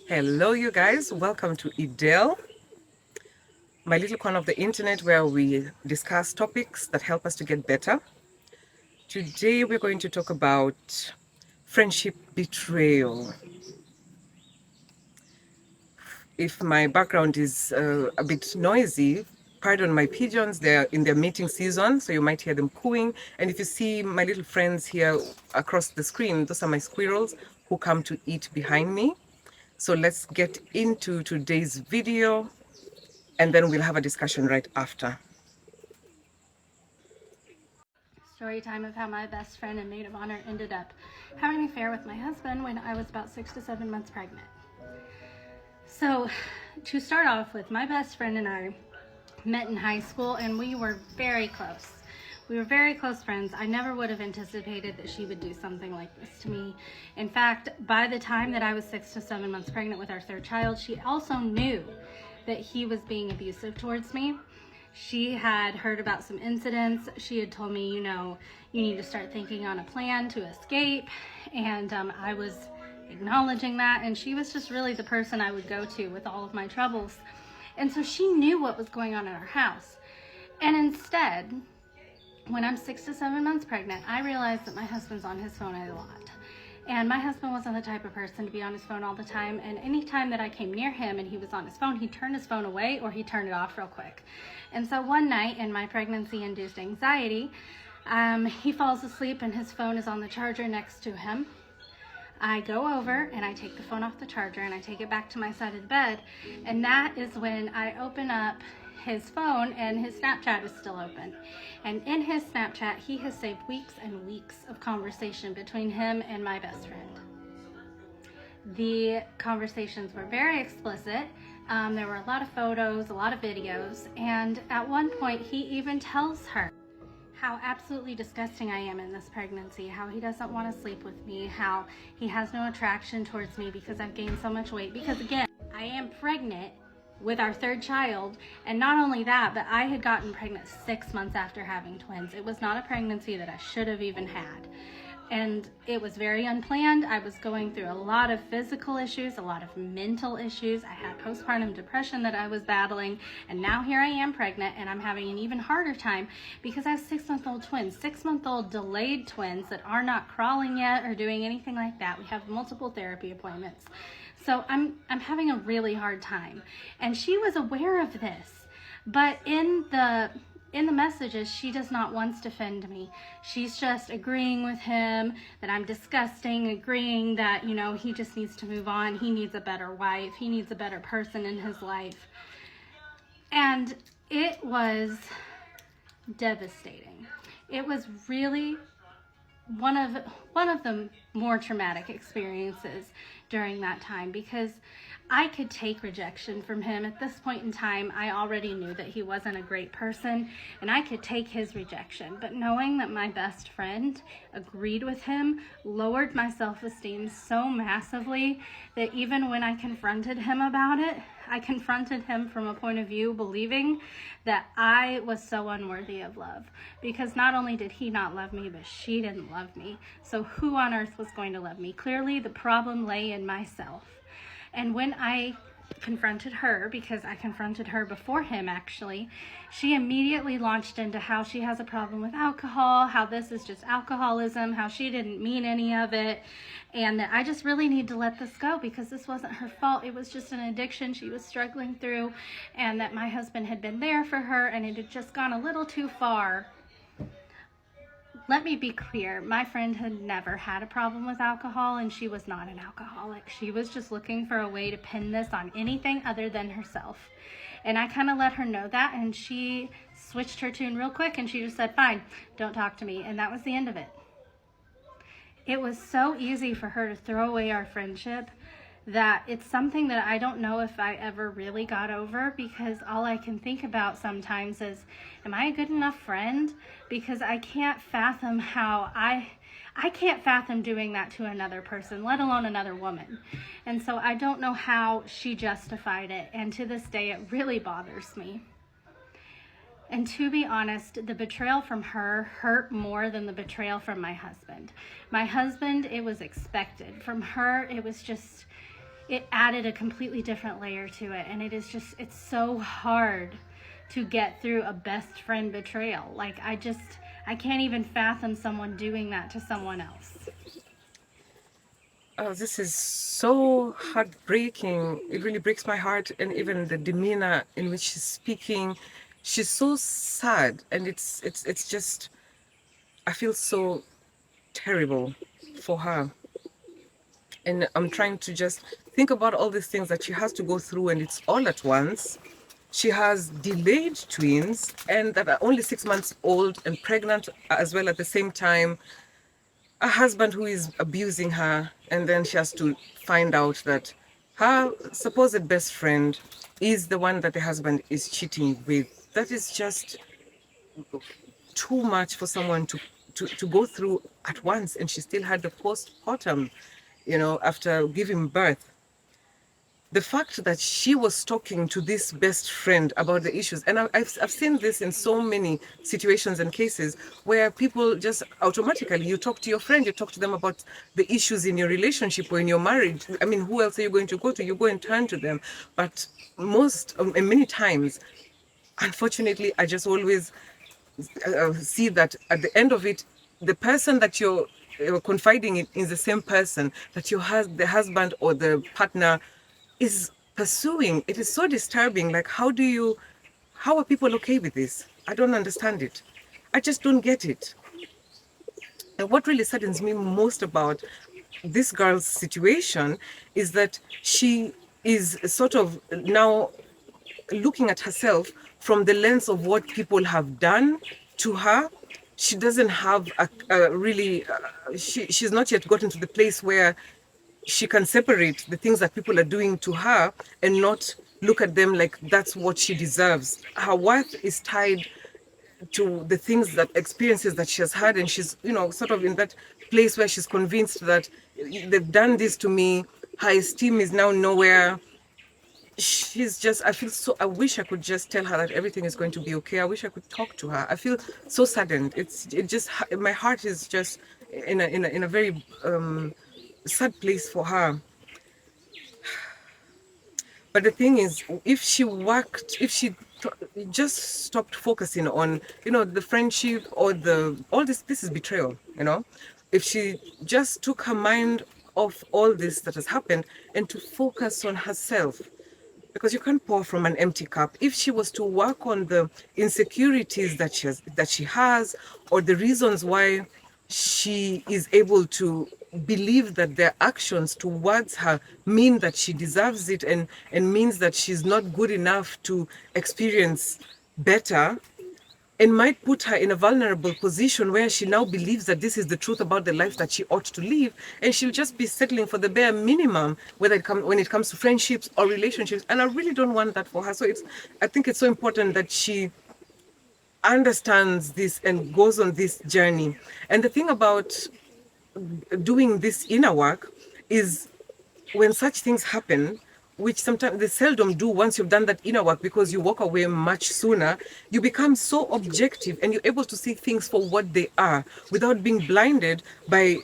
Hello, you guys. Welcome to Edel, my little corner of the internet where we discuss topics that help us to get better. Today, we're going to talk about friendship betrayal. If my background is a bit noisy, pardon my pigeons. They're in their mating season, so you might hear them cooing. And if you see my little friends here across the screen, those are my squirrels who come to eat behind me. So let's get into today's video, and then we'll have a discussion right after. Story time of how my best friend and maid of honor ended up having an affair with my husband when I was about 6 to 7 months pregnant. So, to start off with, my best friend and I met in high school and we were very close. We were very close friends. I never would have anticipated that she would do something like this to me. In fact, by the time that I was 6 to 7 months pregnant with our third child, she also knew that he was being abusive towards me. She had heard about some incidents. She had told me, you need to start thinking on a plan to escape. And I was acknowledging that. And she was just really the person I would go to with all of my troubles. And so she knew what was going on in our house. And instead, when I'm 6 to 7 months pregnant, I realized that my husband's on his phone a lot. And my husband wasn't the type of person to be on his phone all the time. And anytime that I came near him and he was on his phone, he'd turn his phone away or he'd turn it off real quick. And so one night in my pregnancy-induced anxiety, he falls asleep and his phone is on the charger next to him. I go over and I take the phone off the charger and I take it back to my side of the bed. And that is when I open up his phone and his Snapchat is still open. And in his Snapchat, he has saved weeks and weeks of conversation between him and my best friend. The conversations were very explicit. There were a lot of photos, a lot of videos, and at one point he even tells her how absolutely disgusting I am in this pregnancy, how he doesn't want to sleep with me, how he has no attraction towards me because I've gained so much weight. Because again, I am pregnant with our third child, and not only that, but I had gotten pregnant 6 months after having twins. It was not a pregnancy that I should have even had, and it was very unplanned. I was going through a lot of physical issues, a lot of mental issues. I had postpartum depression that I was battling, and now here I am pregnant, and I'm having an even harder time because I have 6-month-old twins, 6-month-old delayed twins that are not crawling yet or doing anything like that. We have multiple therapy appointments. So I'm having a really hard time. And she was aware of this, but in the messages, she does not once defend me. She's just agreeing with him that I'm disgusting, agreeing that, he just needs to move on. He needs a better wife. He needs a better person in his life. And it was devastating. It was really one of the more traumatic experiences during that time, because I could take rejection from him. At this point in time, I already knew that he wasn't a great person, and I could take his rejection. But knowing that my best friend agreed with him lowered my self-esteem so massively that even when I confronted him about it, I confronted him from a point of view believing that I was so unworthy of love. Because not only did he not love me, but she didn't love me. So who on earth was going to love me? Clearly, the problem lay in myself. And when I confronted her, because I confronted her before him actually, she immediately launched into how she has a problem with alcohol, how this is just alcoholism, how she didn't mean any of it, and that I just really need to let this go because this wasn't her fault. It was just an addiction she was struggling through, and that my husband had been there for her and it had just gone a little too far. Let me be clear, my friend had never had a problem with alcohol, and she was not an alcoholic. She was just looking for a way to pin this on anything other than herself. And I kind of let her know that, and she switched her tune real quick, and she just said, fine, don't talk to me. And that was the end of it. It was so easy for her to throw away our friendship that it's something that I don't know if I ever really got over, because all I can think about sometimes is, am I a good enough friend? Because I can't fathom how I can't fathom doing that to another person, let alone another woman. And so I don't know how she justified it, and to this day it really bothers me. And to be honest, the betrayal from her hurt more than the betrayal from my husband. My husband, it was expected. From her, it was just, it added a completely different layer to it. And it's so hard to get through a best friend betrayal. Like, I can't even fathom someone doing that to someone else. Oh, this is so heartbreaking. It really breaks my heart. And even the demeanor in which she's speaking, she's so sad. And it's just, I feel so terrible for her. And I'm trying to just think about all these things that she has to go through, and it's all at once. She has delayed twins and that are only 6 months old and pregnant as well at the same time. A husband who is abusing her, and then she has to find out that her supposed best friend is the one that the husband is cheating with. That is just too much for someone to go through at once. And she still had the postpartum, after giving birth. The fact that she was talking to this best friend about the issues, and I've seen this in so many situations and cases where people just automatically, you talk to your friend, you talk to them about the issues in your relationship or in your marriage. I mean, who else are you going to go to? You go and turn to them. But and many times, unfortunately, I just always see that at the end of it, the person that you're confiding in is the same person that the husband or the partner is pursuing. It is so disturbing. Like, how are people okay with this? I don't understand it. I just don't get it. And what really saddens me most about this girl's situation is that she is sort of now looking at herself from the lens of what people have done to her. She doesn't have a really, she's not yet gotten to the place where she can separate the things that people are doing to her and not look at them like that's what she deserves. Her worth is tied to the things, that experiences that she has had, and she's, sort of in that place where she's convinced that they've done this to me. Her esteem is now nowhere. She's just, I feel so, I wish I could just tell her that everything is going to be okay. I wish I could talk to her. I feel so saddened. It just, my heart is just in a very sad place for her. But the thing is, if she just stopped focusing on, the friendship or all this is betrayal, If she just took her mind off all this that has happened and to focus on herself, because you can't pour from an empty cup. If she was to work on the insecurities that she has, or the reasons why she is able to believe that their actions towards her mean that she deserves it, and means that she's not good enough to experience better, and might put her in a vulnerable position where she now believes that this is the truth about the life that she ought to live, and she'll just be settling for the bare minimum, when it comes to friendships or relationships. And I really don't want that for her. So I think it's so important that she understands this and goes on this journey. And the thing about doing this inner work is, when such things happen, which sometimes they seldom do once you've done that inner work, because you walk away much sooner, you become so objective and you're able to see things for what they are without being blinded by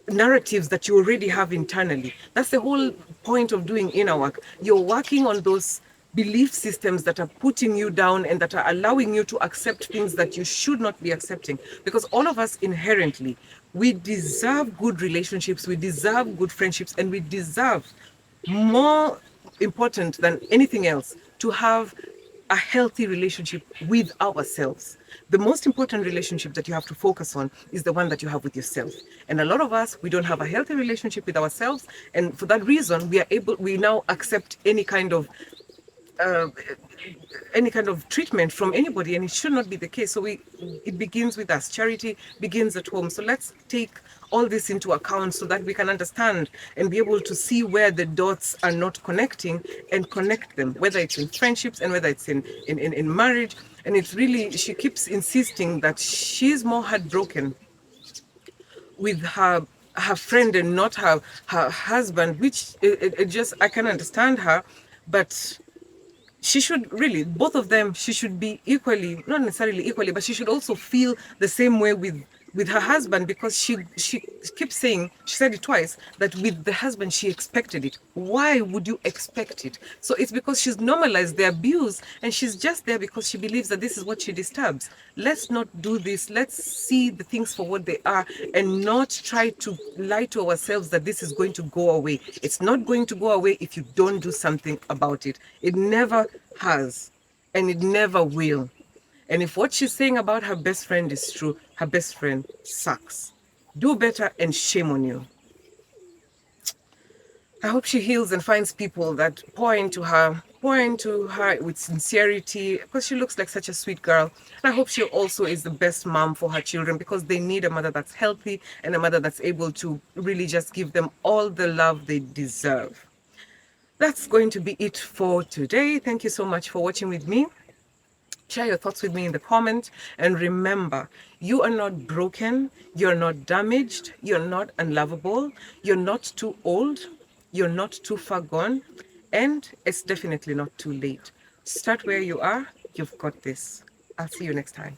narratives that you already have internally. That's the whole point of doing inner work. You're working on those belief systems that are putting you down and that are allowing you to accept things that you should not be accepting. Because all of us inherently, we deserve good relationships, we deserve good friendships, and we deserve, more important than anything else, to have a healthy relationship with ourselves. The most important relationship that you have to focus on is the one that you have with yourself. And a lot of us, we don't have a healthy relationship with ourselves. And for that reason, we now accept uh, any kind of treatment from anybody, and it should not be the case. So it begins with us. Charity begins at home. So let's take all this into account so that we can understand and be able to see where the dots are not connecting, and connect them, whether it's in friendships and whether it's in marriage. And it's really, she keeps insisting that she's more heartbroken with her friend and not her husband, which it just, I can understand her, but she should really, both of them, she should be equally, not necessarily equally, but she should also feel the same way with with her husband, because she keeps saying, she said it twice, that with the husband she expected it. Why would you expect it? So it's because she's normalized the abuse, and she's just there because she believes that this is what she disturbs. Let's not do this. Let's see the things for what they are, and not try to lie to ourselves that this is going to go away. It's not going to go away if you don't do something about it. It never has, and it never will. And if what she's saying about her best friend is true, her best friend sucks. Do better, and shame on you. I hope she heals and finds people that pour into her with sincerity, because she looks like such a sweet girl. And I hope she also is the best mom for her children, because they need a mother that's healthy and a mother that's able to really just give them all the love they deserve. That's going to be it for today. Thank you so much for watching with me. Share your thoughts with me in the comment. And remember, you are not broken, you're not damaged, you're not unlovable, you're not too old, you're not too far gone, and it's definitely not too late. Start where you are. You've got this. I'll see you next time.